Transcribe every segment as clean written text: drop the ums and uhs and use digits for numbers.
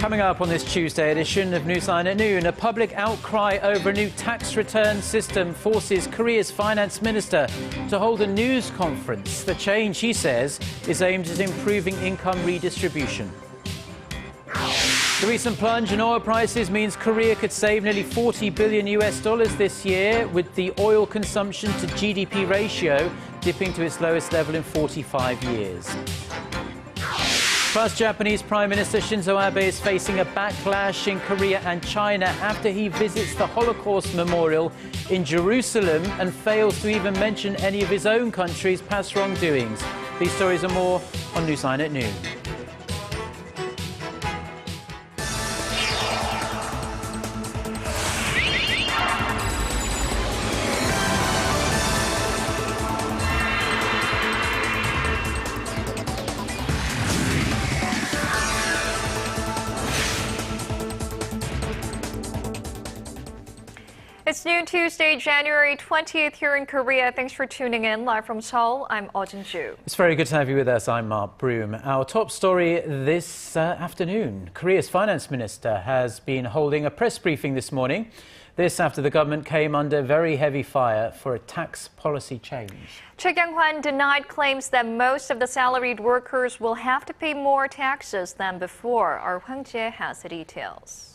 Coming up on this Tuesday edition of Newsline at noon, a public outcry over a new tax return system forces Korea's finance minister to hold a news conference. The change, he says, is aimed at improving income redistribution. The recent plunge in oil prices means Korea could save nearly $40 billion this year, with the oil consumption to GDP ratio dipping to its lowest level in 45 years. Plus, Japanese Prime Minister Shinzo Abe is facing a backlash in Korea and China after he visits the Holocaust Memorial in Jerusalem and fails to even mention any of his own country's past wrongdoings. These stories and more on Newsline at noon. It's noon Tuesday, January 20th here in Korea. Thanks for tuning in. Live from Seoul, I'm Eoh Jin-joo. It's very good to have you with us. I'm Mark Broome. Our top story this afternoon. Korea's finance minister has been holding a press briefing this morning. This after the government came under very heavy fire for a tax policy change. Choi Kyung-hwan denied claims that most of the salaried workers will have to pay more taxes than before. Our Hwang Jae has the details.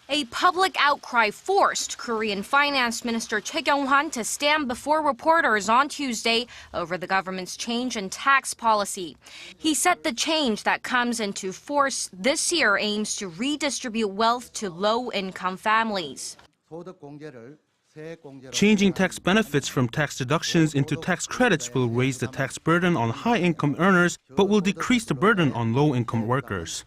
A public outcry forced Korean Finance Minister Choi Kyung-hwan to stand before reporters on Tuesday over the government's change in tax policy. He said the change that comes into force this year aims to redistribute wealth to low-income families. Changing tax benefits from tax deductions into tax credits will raise the tax burden on high-income earners, but will decrease the burden on low-income workers.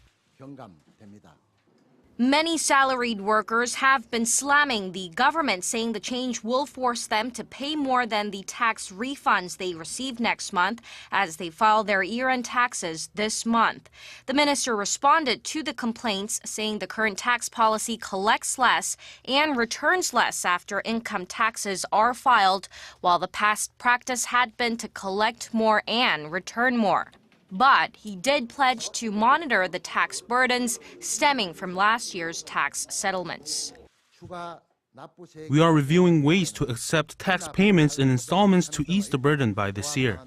Many salaried workers have been slamming the government, saying the change will force them to pay more than the tax refunds they receive next month as they file their year-end taxes this month. The minister responded to the complaints, saying the current tax policy collects less and returns less after income taxes are filed, while the past practice had been to collect more and return more. But he did pledge to monitor the tax burdens stemming from last year's tax settlements. We are reviewing ways to accept tax payments in installments to ease the burden by this year.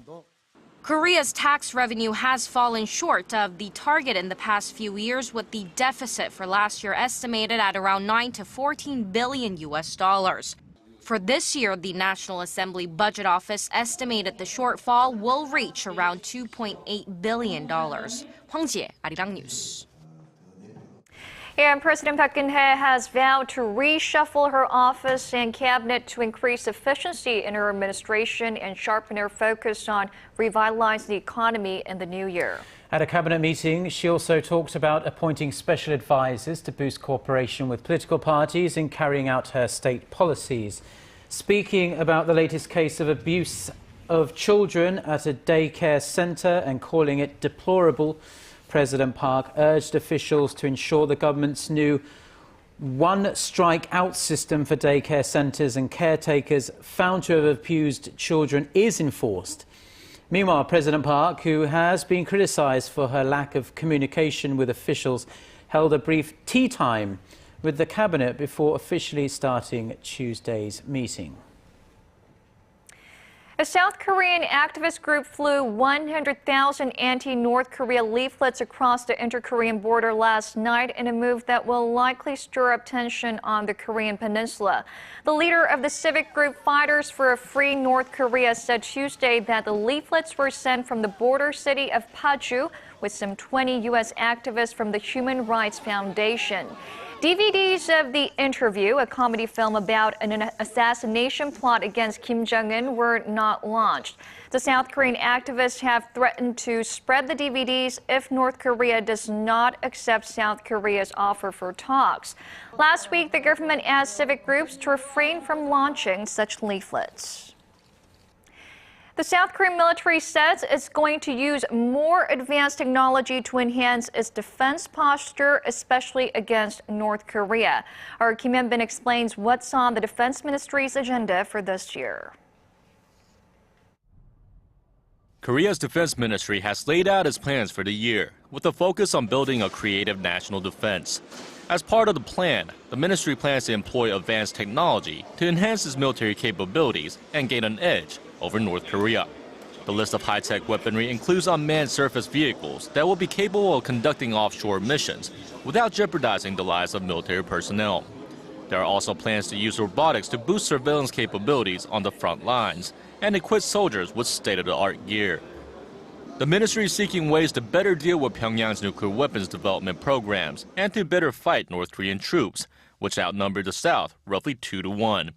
Korea's tax revenue has fallen short of the target in the past few years, with the deficit for last year estimated at around 9 to 14 billion US dollars. For this year, the National Assembly Budget Office estimated the shortfall will reach around $2.8 billion. Hwang Jae, Arirang News. And President Park Geun-hye has vowed to reshuffle her office and cabinet to increase efficiency in her administration and sharpen her focus on revitalizing the economy in the new year. At a cabinet meeting, she also talked about appointing special advisors to boost cooperation with political parties in carrying out her state policies. Speaking about the latest case of abuse of children at a daycare center and calling it deplorable, President Park urged officials to ensure the government's new one-strike-out system for daycare centers and caretakers found to have abused children is enforced. Meanwhile, President Park, who has been criticized for her lack of communication with officials, held a brief tea time with the cabinet before officially starting Tuesday's meeting. A South Korean activist group flew 100,000 anti-North Korea leaflets across the inter-Korean border last night in a move that will likely stir up tension on the Korean peninsula. The leader of the civic group Fighters for a Free North Korea said Tuesday that the leaflets were sent from the border city of Paju with some 20 U.S. activists from the Human Rights Foundation. DVDs of the interview, a comedy film about an assassination plot against Kim Jong-un, were not launched. The South Korean activists have threatened to spread the DVDs if North Korea does not accept South Korea's offer for talks. Last week, the government asked civic groups to refrain from launching such leaflets. The South Korean military says it's going to use more advanced technology to enhance its defense posture, especially against North Korea. Our Kim Hyun-bin explains what's on the Defense Ministry's agenda for this year. Korea's defense ministry has laid out its plans for the year. with a focus on building a creative national defense. As part of the plan, the ministry plans to employ advanced technology to enhance its military capabilities and gain an edge over North Korea. The list of high-tech weaponry includes unmanned surface vehicles that will be capable of conducting offshore missions without jeopardizing the lives of military personnel. There are also plans to use robotics to boost surveillance capabilities on the front lines and equip soldiers with state-of-the-art gear. The ministry is seeking ways to better deal with Pyongyang's nuclear weapons development programs and to better fight North Korean troops, which outnumber the South roughly 2-1.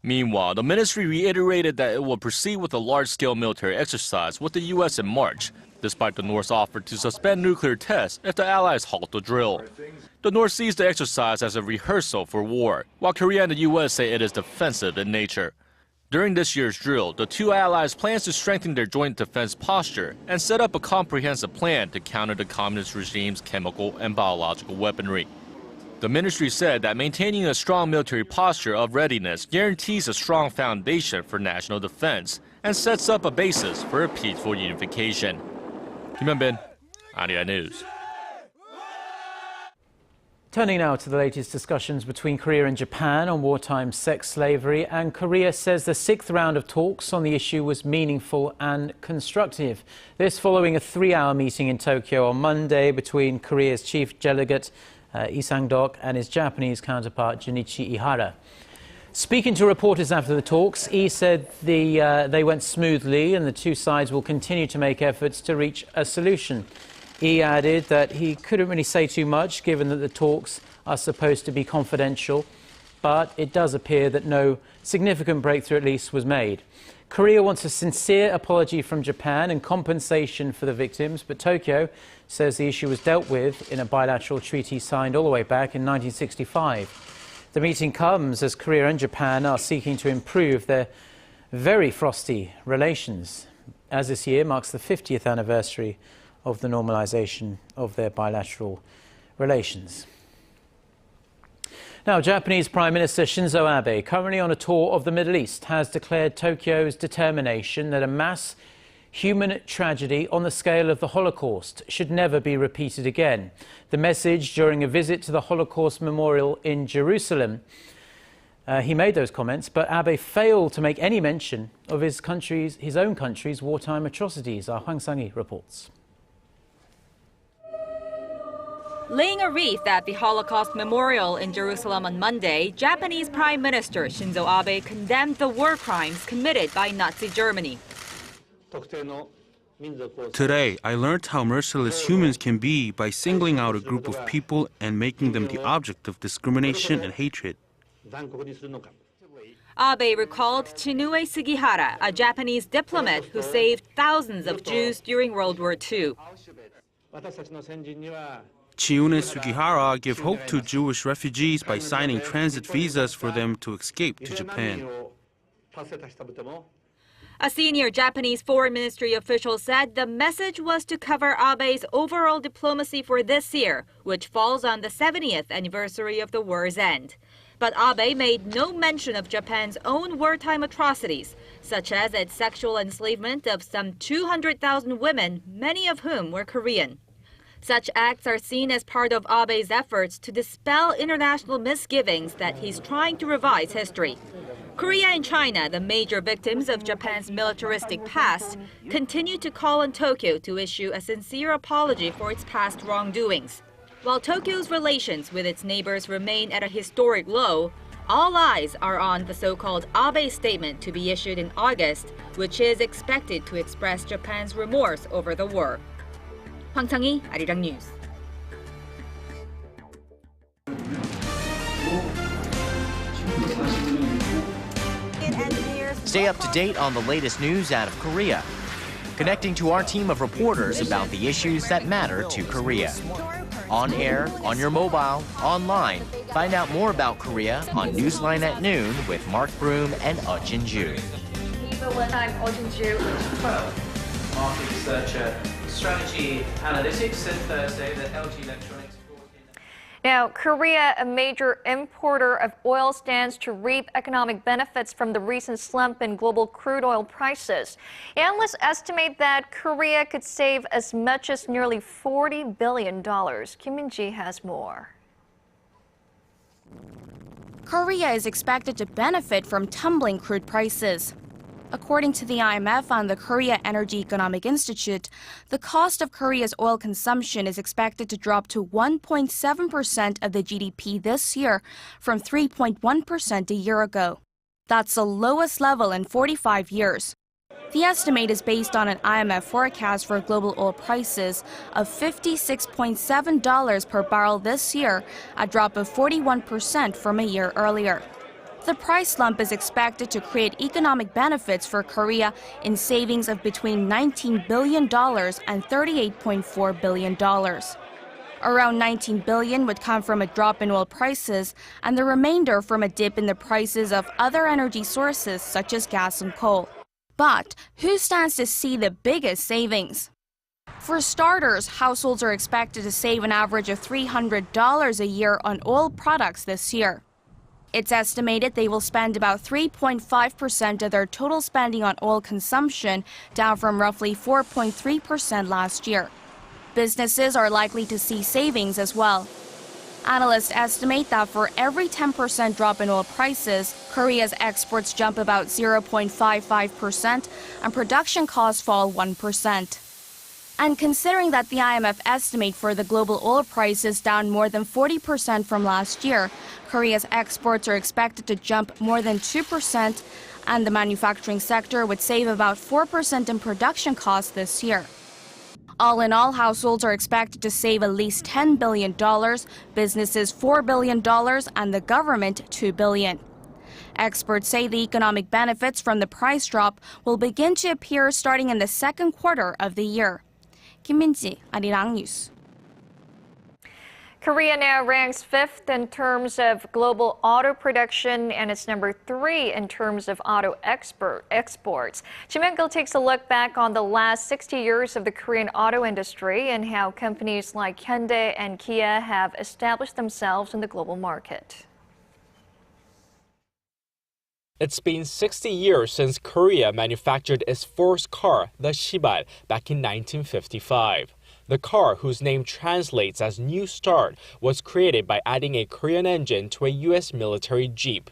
Meanwhile, the ministry reiterated that it will proceed with a large-scale military exercise with the U.S. in March, despite the North's offer to suspend nuclear tests if the Allies halt the drill. The North sees the exercise as a rehearsal for war, while Korea and the U.S. say it is defensive in nature. During this year's drill, the two allies plan to strengthen their joint defense posture and set up a comprehensive plan to counter the communist regime's chemical and biological weaponry. The ministry said that maintaining a strong military posture of readiness guarantees a strong foundation for national defense and sets up a basis for a peaceful unification. Kim Hyun-bin, Arirang News. Turning now to the latest discussions between Korea and Japan on wartime sex slavery, and Korea says the sixth round of talks on the issue was meaningful and constructive. This following a 3-hour meeting in Tokyo on Monday between Korea's chief delegate Lee Sang-dok and his Japanese counterpart Junichi Ihara. Speaking to reporters after the talks, Lee said they went smoothly and the two sides will continue to make efforts to reach a solution. He added that he couldn't really say too much given that the talks are supposed to be confidential, but it does appear that no significant breakthrough at least was made. Korea wants a sincere apology from Japan and compensation for the victims, but Tokyo says the issue was dealt with in a bilateral treaty signed all the way back in 1965. The meeting comes as Korea and Japan are seeking to improve their very frosty relations, as this year marks the 50th anniversary of the normalization of their bilateral relations. Now, Japanese Prime Minister Shinzo Abe, currently on a tour of the Middle East, has declared Tokyo's determination that a mass human tragedy on the scale of the Holocaust should never be repeated again. The message during a visit to the Holocaust Memorial in Jerusalem. He made those comments, but Abe failed to make any mention of his own country's wartime atrocities. Our Hwang Sang-hee reports. Laying a wreath at the Holocaust Memorial in Jerusalem on Monday, Japanese Prime Minister Shinzo Abe condemned the war crimes committed by Nazi Germany. Today, I learned how merciless humans can be by singling out a group of people and making them the object of discrimination and hatred. Abe recalled Chinue Sugihara, a Japanese diplomat who saved thousands of Jews during World War II. Chiune Sugihara gave hope to Jewish refugees by signing transit visas for them to escape to Japan. A senior Japanese foreign ministry official said the message was to cover Abe's overall diplomacy for this year, which falls on the 70th anniversary of the war's end. But Abe made no mention of Japan's own wartime atrocities, such as its sexual enslavement of some 200,000 women, many of whom were Korean. Such acts are seen as part of Abe's efforts to dispel international misgivings that he's trying to revise history. Korea and China, the major victims of Japan's militaristic past, continue to call on Tokyo to issue a sincere apology for its past wrongdoings. While Tokyo's relations with its neighbors remain at a historic low, all eyes are on the so-called Abe statement to be issued in August, which is expected to express Japan's remorse over the war. Hwang Sang-hee, Arirang News. Stay up to date on the latest news out of Korea. Connecting to our team of reporters about the issues that matter to Korea. On air, on your mobile, online. Find out more about Korea on Newsline at noon with Mark Broome and Eoh Jin-joo. I'm Eoh Jin-joo. Market researcher, strategy analytics, and Thursday the LG Electronics. Now, Korea, a major importer of oil, stands to reap economic benefits from the recent slump in global crude oil prices. Analysts estimate that Korea could save as much as nearly $40 billion. Kim Min-ji has more. Korea is expected to benefit from tumbling crude prices. According to the IMF and the Korea Energy Economic Institute, the cost of Korea's oil consumption is expected to drop to 1.7% of the GDP this year from 3.1% a year ago. That's the lowest level in 45 years. The estimate is based on an IMF forecast for global oil prices of $56.7 per barrel this year, a drop of 41% from a year earlier. The price slump is expected to create economic benefits for Korea in savings of between $19 billion and $38.4 billion. Around $19 billion would come from a drop in oil prices, and the remainder from a dip in the prices of other energy sources such as gas and coal. But who stands to see the biggest savings? For starters, households are expected to save an average of $300 a year on oil products this year. It's estimated they will spend about 3.5% of their total spending on oil consumption, down from roughly 4.3% last year. Businesses are likely to see savings as well. Analysts estimate that for every 10% drop in oil prices, Korea's exports jump about 0.55% and production costs fall 1%. And considering that the IMF estimate for the global oil price is down more than 40% from last year, Korea's exports are expected to jump more than 2%, and the manufacturing sector would save about 4% in production costs this year. All in all, households are expected to save at least $10 billion, businesses $4 billion, and the government $2 billion. Experts say the economic benefits from the price drop will begin to appear starting in the second quarter of the year. Kim Min-ji, Arirang News. Korea now ranks 5th in terms of global auto production, and it's number 3 in terms of auto exports. Ji Myung-gil takes a look back on the last 60 years of the Korean auto industry and how companies like Hyundai and Kia have established themselves in the global market. It's been 60 years since Korea manufactured its first car, the Shibal, back in 1955. The car, whose name translates as New Start, was created by adding a Korean engine to a U.S. military Jeep.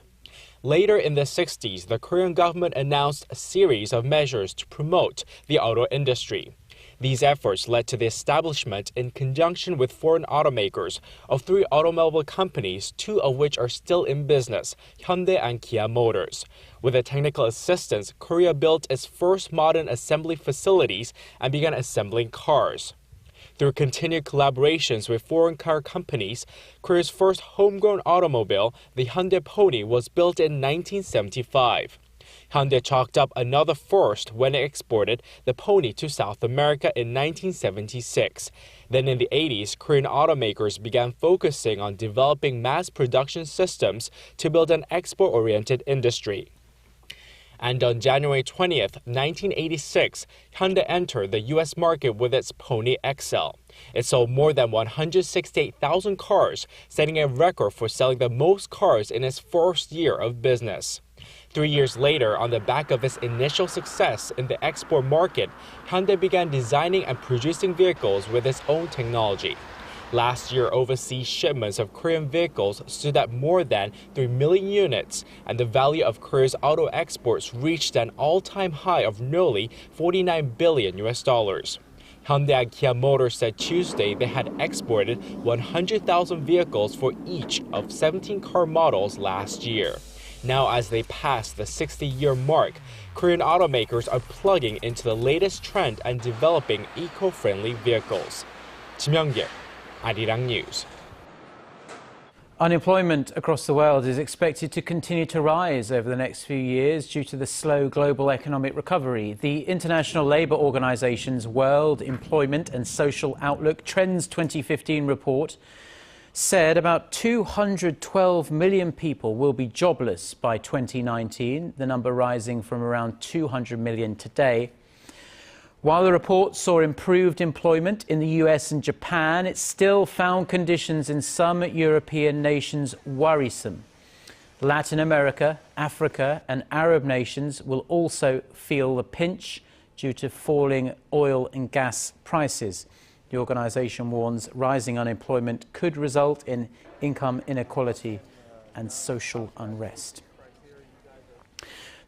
Later in the 60s, the Korean government announced a series of measures to promote the auto industry. These efforts led to the establishment, in conjunction with foreign automakers, of 3 automobile companies, 2 of which are still in business, Hyundai and Kia Motors. With the technical assistance, Korea built its first modern assembly facilities and began assembling cars. Through continued collaborations with foreign car companies, Korea's first homegrown automobile, the Hyundai Pony, was built in 1975. Hyundai chalked up another first when it exported the Pony to South America in 1976. Then in the 80s, Korean automakers began focusing on developing mass production systems to build an export-oriented industry. And on January 20th, 1986, Hyundai entered the U.S. market with its Pony XL. It sold more than 168,000 cars, setting a record for selling the most cars in its first year of business. 3 years later, on the back of its initial success in the export market, Hyundai began designing and producing vehicles with its own technology. Last year, overseas shipments of Korean vehicles stood at more than 3 million units, and the value of Korea's auto exports reached an all-time high of nearly $49 billion. Hyundai and Kia Motors said Tuesday they had exported 100,000 vehicles for each of 17 car models last year. Now, as they pass the 60-year mark, Korean automakers are plugging into the latest trend and developing eco-friendly vehicles. Ji Myung-gil, Arirang News. Unemployment across the world is expected to continue to rise over the next few years due to the slow global economic recovery. The International Labour Organization's World Employment and Social Outlook Trends 2015 report said about 212 million people will be jobless by 2019, the number rising from around 200 million today. While the report saw improved employment in the US and Japan, it still found conditions in some European nations worrisome. Latin America, Africa and Arab nations will also feel the pinch due to falling oil and gas prices. The organisation warns rising unemployment could result in income inequality and social unrest.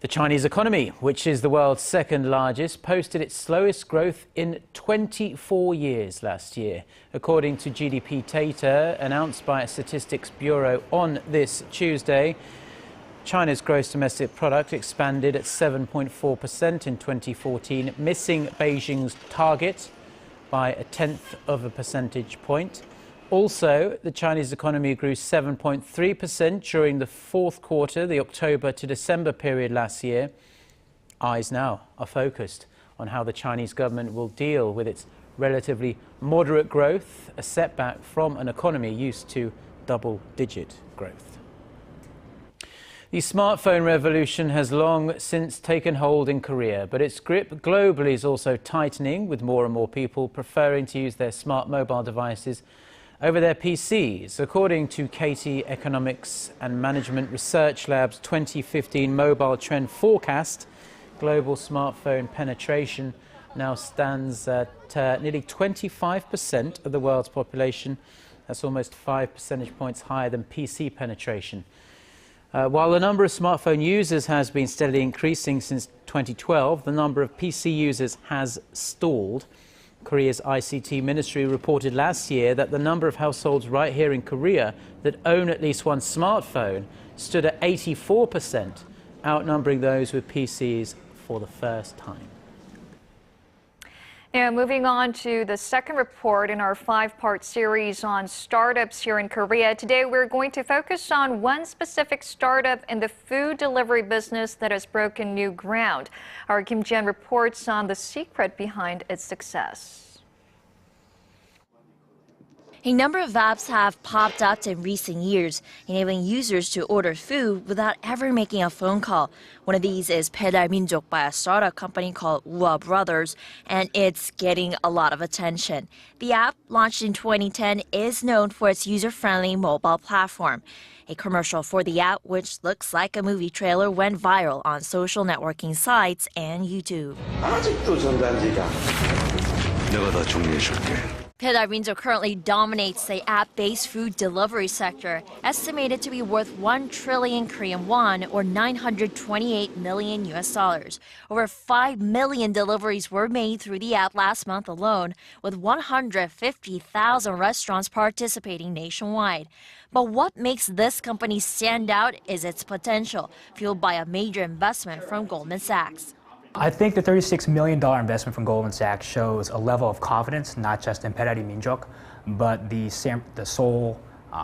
The Chinese economy, which is the world's second largest, posted its slowest growth in 24 years last year, according to GDP data announced by a Statistics Bureau on this Tuesday. China's gross domestic product expanded at 7.4% in 2014, missing Beijing's target by 0.1 of a percentage point. Also, the Chinese economy grew 7.3% during the fourth quarter, the October to December period last year. Eyes now are focused on how the Chinese government will deal with its relatively moderate growth, a setback from an economy used to double-digit growth. The smartphone revolution has long since taken hold in Korea, but its grip globally is also tightening, with more and more people preferring to use their smart mobile devices over their PCs. According to KT Economics and Management Research Lab's 2015 mobile trend forecast, global smartphone penetration now stands at nearly 25% of the world's population. That's almost 5 percentage points higher than PC penetration. While the number of smartphone users has been steadily increasing since 2012, the number of PC users has stalled. Korea's ICT ministry reported last year that the number of households right here in Korea that own at least one smartphone stood at 84%, outnumbering those with PCs for the first time. Now, moving on to the second report in our 5-part series on startups here in Korea. Today, we're going to focus on one specific startup in the food delivery business that has broken new ground. Our Kim Ji-yeon reports on the secret behind its success. A number of apps have popped up in recent years, enabling users to order food without ever making a phone call. One of these is 배달민족 by a startup company called Eoh Brothers, and it's getting a lot of attention. The app, launched in 2010, is known for its user-friendly mobile platform. A commercial for the app, which looks like a movie trailer, went viral on social networking sites and YouTube. 아직도 전단지가 내가 다 정리해줄게. 배달민족 currently dominates the app-based food delivery sector, estimated to be worth 1 trillion Korean won or $928 million US. Over 5 million deliveries were made through the app last month alone, with 150,000 restaurants participating nationwide. But what makes this company stand out is its potential, fueled by a major investment from Goldman Sachs. I think the $36 million investment from Goldman Sachs shows a level of confidence, not just in 배달민족, but the Seoul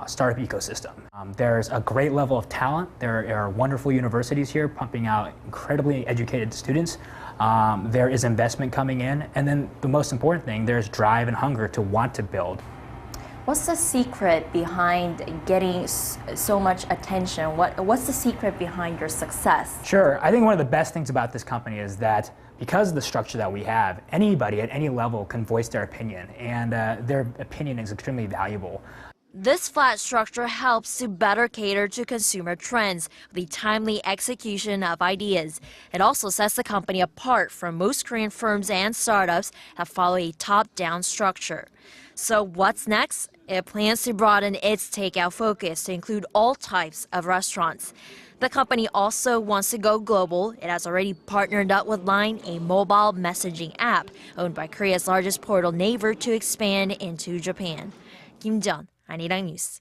startup ecosystem. There's a great level of talent. There are wonderful universities here pumping out incredibly educated students. There is investment coming in. And then the most important thing, there's drive and hunger to want to build. What's the secret behind getting so much attention? What's the secret behind your success? Sure. I think one of the best things about this company is that because of the structure that we have, anybody at any level can voice their opinion, and their opinion is extremely valuable. This flat structure helps to better cater to consumer trends with the timely execution of ideas. It also sets the company apart from most Korean firms and startups that follow a top-down structure. So what's next? It plans to broaden its takeout focus to include all types of restaurants. The company also wants to go global. It has already partnered up with Line, a mobile messaging app owned by Korea's largest portal Naver, to expand into Japan. Kim Ji-yeon, Arirang News.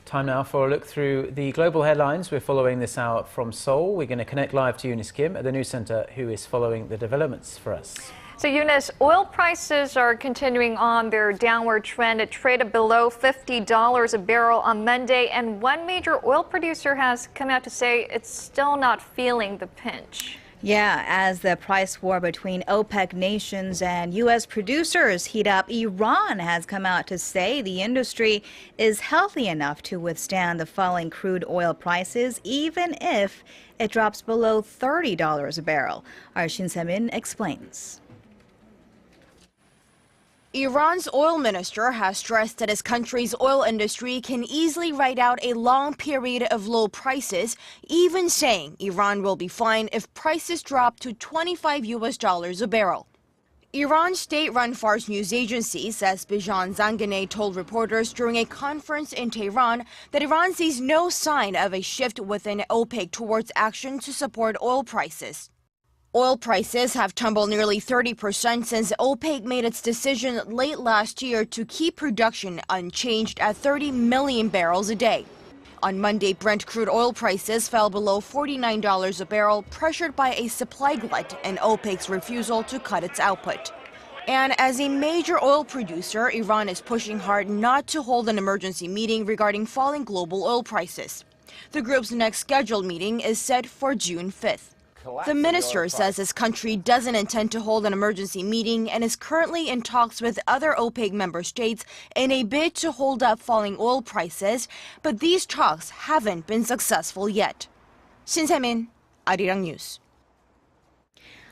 Time now for a look through the global headlines. We're following this out from Seoul. We're going to connect live to Eunice Kim at the News Center, who is following the developments for us. So Eunice, oil prices are continuing on their downward trend. It traded below $50 a barrel on Monday, and one major oil producer has come out to say it's still not feeling the pinch. Yeah, as the price war between OPEC nations and U.S. producers heat up, Iran has come out to say the industry is healthy enough to withstand the falling crude oil prices, even if it drops below $30 a barrel. Our Shin Se-min explains. Iran's oil minister has stressed that his country's oil industry can easily ride out a long period of low prices, even saying Iran will be fine if prices drop to $25 a barrel. Iran's state-run Fars news agency says Bijan Zanganeh told reporters during a conference in Tehran that Iran sees no sign of a shift within OPEC towards action to support oil prices. Oil prices have tumbled nearly 30% since OPEC made its decision late last year to keep production unchanged at 30 million barrels a day. On Monday, Brent crude oil prices fell below $49 a barrel, pressured by a supply glut and OPEC's refusal to cut its output. And as a major oil producer, Iran is pushing hard not to hold an emergency meeting regarding falling global oil prices. The group's next scheduled meeting is set for June 5th. The minister says his country doesn't intend to hold an emergency meeting and is currently in talks with other OPEC member states in a bid to hold up falling oil prices, but these talks haven't been successful yet. Shin Se-min, Arirang News.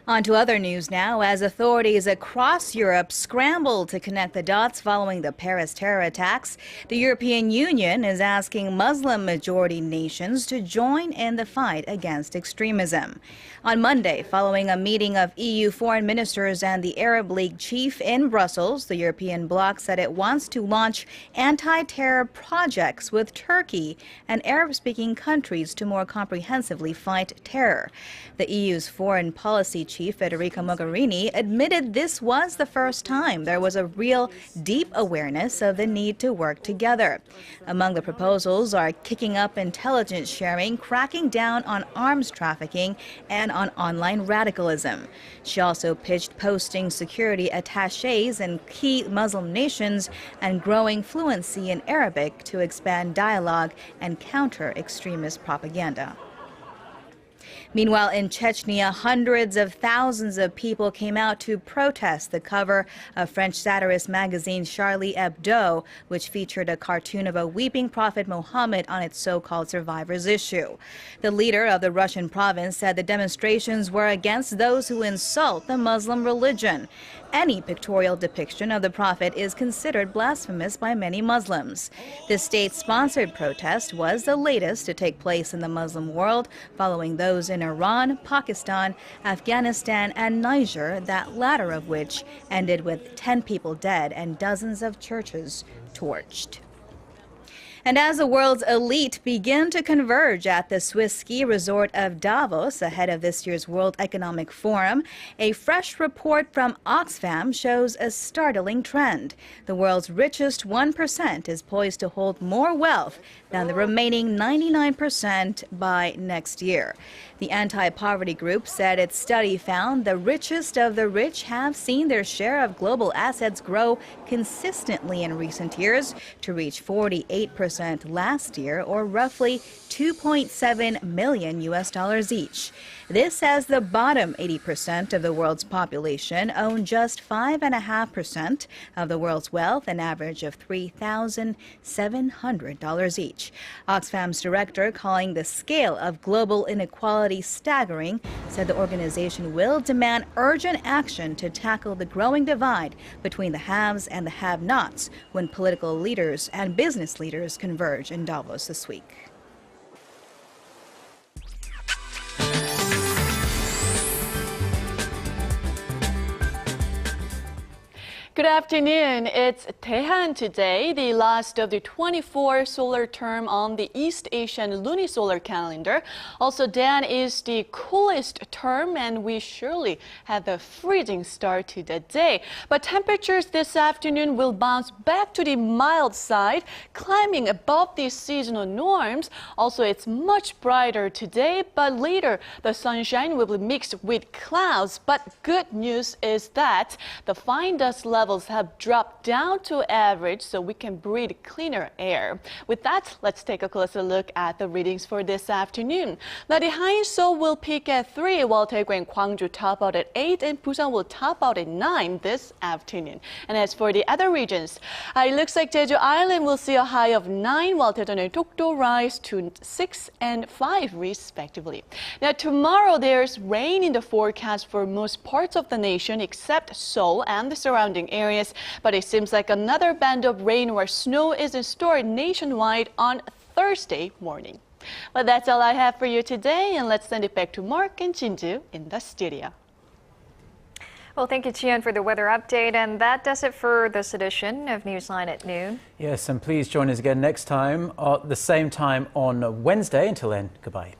On to other news now, as authorities across Europe scramble to connect the dots following the Paris terror attacks. The European Union is asking Muslim-majority nations to join in the fight against extremism. On Monday, following a meeting of EU foreign ministers and the Arab League chief in Brussels, the European bloc said it wants to launch anti-terror projects with Turkey and Arab-speaking countries to more comprehensively fight terror. The EU's foreign policy chief Federica Mogherini admitted this was the first time there was a real deep awareness of the need to work together. Among the proposals are kicking up intelligence sharing, cracking down on arms trafficking, and on online radicalism. She also pitched posting security attachés in key Muslim nations and growing fluency in Arabic to expand dialogue and counter extremist propaganda. Meanwhile, in Chechnya, hundreds of thousands of people came out to protest the cover of French satirist magazine Charlie Hebdo, which featured a cartoon of a weeping Prophet Muhammad on its so-called survivors issue. The leader of the Russian province said the demonstrations were against those who insult the Muslim religion. Any pictorial depiction of the Prophet is considered blasphemous by many Muslims. The state-sponsored protest was the latest to take place in the Muslim world, following those in Iran, Pakistan, Afghanistan, and Niger, that latter of which ended with 10 people dead and dozens of churches torched. And as the world's elite begin to converge at the Swiss ski resort of Davos ahead of this year's World Economic Forum, a fresh report from Oxfam shows a startling trend. The world's richest 1% is poised to hold more wealth than the remaining 99% by next year. The anti-poverty group said its study found the richest of the rich have seen their share of global assets grow consistently in recent years to reach 48% last year, or roughly $2.7 million each. This as the bottom 80% of the world's population own just 5.5% of the world's wealth, an average of $3,700 each. Oxfam's director, calling the scale of global inequality staggering, said the organization will demand urgent action to tackle the growing divide between the haves and the have-nots when political leaders and business leaders converge in Davos this week. Good afternoon. It's Daehan today, the last of the 24 solar term on the East Asian lunisolar calendar. Also, Daehan is the coolest term, and we surely had a freezing start to the day. But temperatures this afternoon will bounce back to the mild side, climbing above the seasonal norms. Also, it's much brighter today, but later the sunshine will be mixed with clouds. But good news is that the fine dust level levels have dropped down to average, so we can breathe cleaner air. With that, let's take a closer look at the readings for this afternoon. Now, the high in Seoul will peak at 3, while Daegu and Gwangju top out at 8, and Busan will top out at 9 this afternoon. And as for the other regions, it looks like Jeju Island will see a high of 9, while Daejeon and Dokdo rise to 6 and 5 respectively. Now, tomorrow there's rain in the forecast for most parts of the nation except Seoul and the surrounding areas, but it seems like another band of rain or snow is in store nationwide on Thursday morning. Well, that's all I have for you today, and let's send it back to Mark and Jin-joo in the studio. Well, thank you, Chien, for the weather update, and that does it for this edition of Newsline at noon. Yes, and please join us again next time at the same time on Wednesday. Until then, goodbye.